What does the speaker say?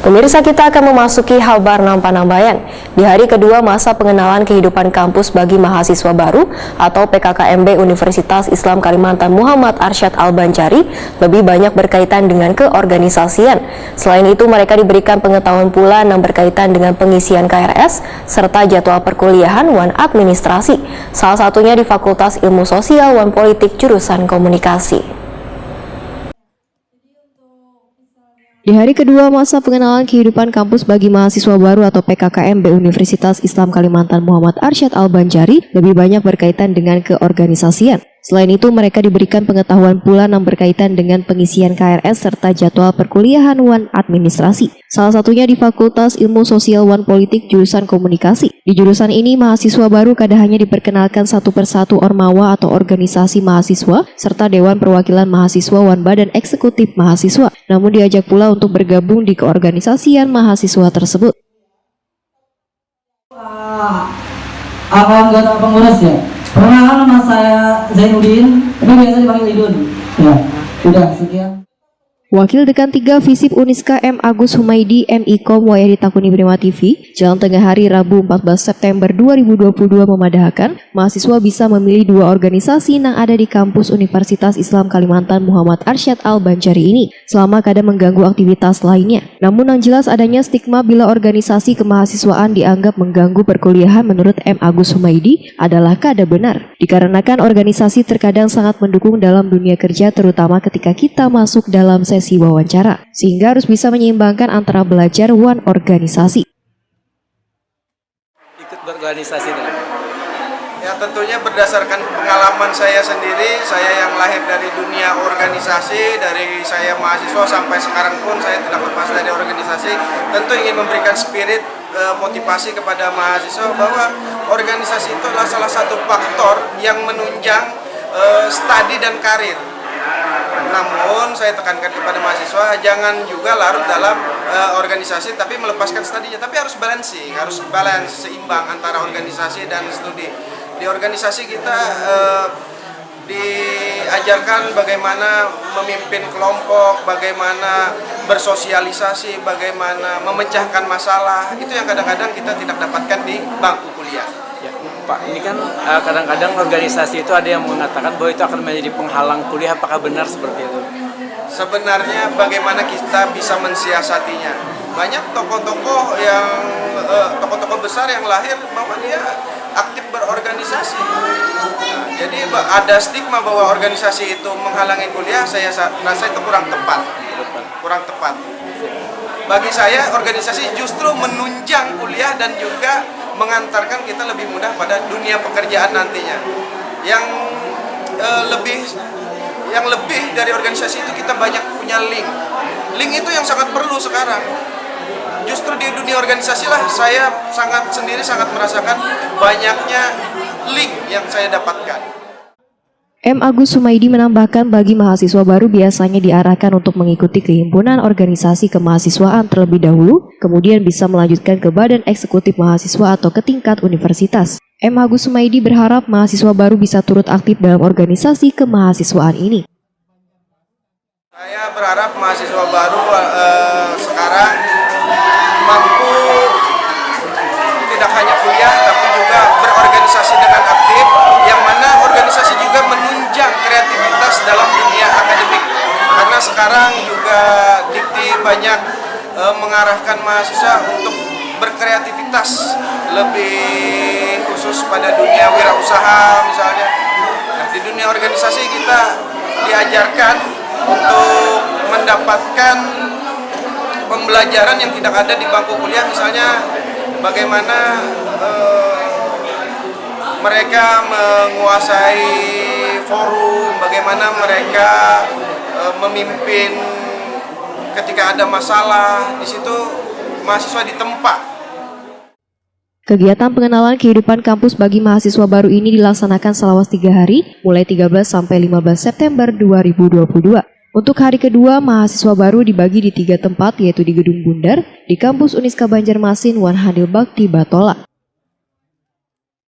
Pemirsa, kita akan memasuki Habar Nampan-Nambayan. Di hari kedua masa pengenalan kehidupan kampus bagi mahasiswa baru atau PKKMB Universitas Islam Kalimantan Muhammad Arsyad Al-Banjari lebih banyak berkaitan dengan keorganisasian. Selain itu, mereka diberikan pengetahuan pula yang berkaitan dengan pengisian KRS serta jadwal perkuliahan wan administrasi. Salah satunya di Fakultas Ilmu Sosial wan Politik jurusan Komunikasi. Di hari kedua masa pengenalan kehidupan kampus bagi mahasiswa baru atau PKKMB Universitas Islam Kalimantan Muhammad Arsyad Al-Banjari lebih banyak berkaitan dengan keorganisasian. Selain itu, mereka diberikan pengetahuan pula yang berkaitan dengan pengisian KRS serta jadwal perkuliahan wan administrasi. Salah satunya di Fakultas Ilmu Sosial wan Politik jurusan Komunikasi. Di jurusan ini, mahasiswa baru kada hanya diperkenalkan satu persatu ormawa atau organisasi mahasiswa serta Dewan Perwakilan Mahasiswa wan Badan Eksekutif Mahasiswa, namun diajak pula untuk bergabung di keorganisasian mahasiswa tersebut. Anggota pengurus ya. Perkenalkan, nama saya Zainuddin, tapi biasa dipanggil Idun. Ya, sudah sekian. Wakil Dekan 3 Visip Uniska M. Agus Humaydi MIKOM Wahyadi Takuni Prima TV, Jalan Tengah Hari Rabu 14 September 2022 memadahkan mahasiswa bisa memilih dua organisasi yang ada di kampus Universitas Islam Kalimantan Muhammad Arsyad Al-Banjari ini selama kada mengganggu aktivitas lainnya. Namun yang jelas adanya stigma bila organisasi kemahasiswaan dianggap mengganggu perkuliahan menurut M. Agus Humaydi adalah kada benar. Dikarenakan organisasi terkadang sangat mendukung dalam dunia kerja terutama ketika kita masuk dalam sesi wawancara, sehingga harus bisa menyeimbangkan antara belajar wan organisasi. Ikut berorganisasi ya, tentunya berdasarkan pengalaman saya sendiri, saya yang lahir dari dunia organisasi, dari saya mahasiswa sampai sekarang pun saya tidak lepas dari organisasi, tentu ingin memberikan spirit motivasi kepada mahasiswa bahwa organisasi itu adalah salah satu faktor yang menunjang studi dan karir. Namun saya tekankan kepada mahasiswa jangan juga larut dalam organisasi tapi melepaskan studinya, tapi harus balancing, harus balance, seimbang antara organisasi dan studi. Di organisasi kita diajarkan bagaimana memimpin kelompok, bagaimana bersosialisasi, bagaimana memecahkan masalah. Itu yang kadang-kadang kita tidak dapatkan di bangku kuliah. ya, Pak, ini kan kadang-kadang organisasi itu ada yang mengatakan bahwa itu akan menjadi penghalang kuliah. Apakah benar seperti itu? Sebenarnya bagaimana kita bisa mensiasatinya? Banyak tokoh-tokoh yang tokoh-tokoh besar yang lahir bahwa dia aktif berorganisasi. Nah, jadi ada stigma bahwa organisasi itu menghalangi kuliah. Saya rasa itu kurang tepat. Kurang tepat. Bagi saya organisasi justru menunjang kuliah dan juga mengantarkan kita lebih mudah pada dunia pekerjaan nantinya. Yang lebih dari organisasi itu kita banyak punya link. Link itu yang sangat perlu sekarang. Justru di dunia organisasi lah saya sangat merasakan banyaknya link yang saya dapatkan. M. Agus Humaydi menambahkan bagi mahasiswa baru biasanya diarahkan untuk mengikuti kehimpunan organisasi kemahasiswaan terlebih dahulu, kemudian bisa melanjutkan ke Badan Eksekutif Mahasiswa atau ke tingkat universitas. M. Agus Humaydi berharap mahasiswa baru bisa turut aktif dalam organisasi kemahasiswaan ini. Saya berharap mahasiswa baru sekarang mampu tidak hanya kuliah tapi juga berorganisasi dengan aktif, yang mana organisasi juga menunjang kreativitas dalam dunia akademik. Karena sekarang juga Dikti banyak mengarahkan mahasiswa untuk berkreativitas, lebih khusus pada dunia wirausaha misalnya. Nah, di dunia organisasi kita diajarkan untuk mendapatkan pembelajaran yang tidak ada di bangku kuliah, misalnya bagaimana mereka menguasai forum, bagaimana mereka memimpin ketika ada masalah. Di situ mahasiswa ditempa. Kegiatan pengenalan kehidupan kampus bagi mahasiswa baru ini dilaksanakan selama 3 hari, mulai 13 sampai 15 September 2022. Untuk hari kedua, mahasiswa baru dibagi di 3 tempat, yaitu di Gedung Bundar, di kampus Uniska Banjarmasin, wan Handil Bakti Batola.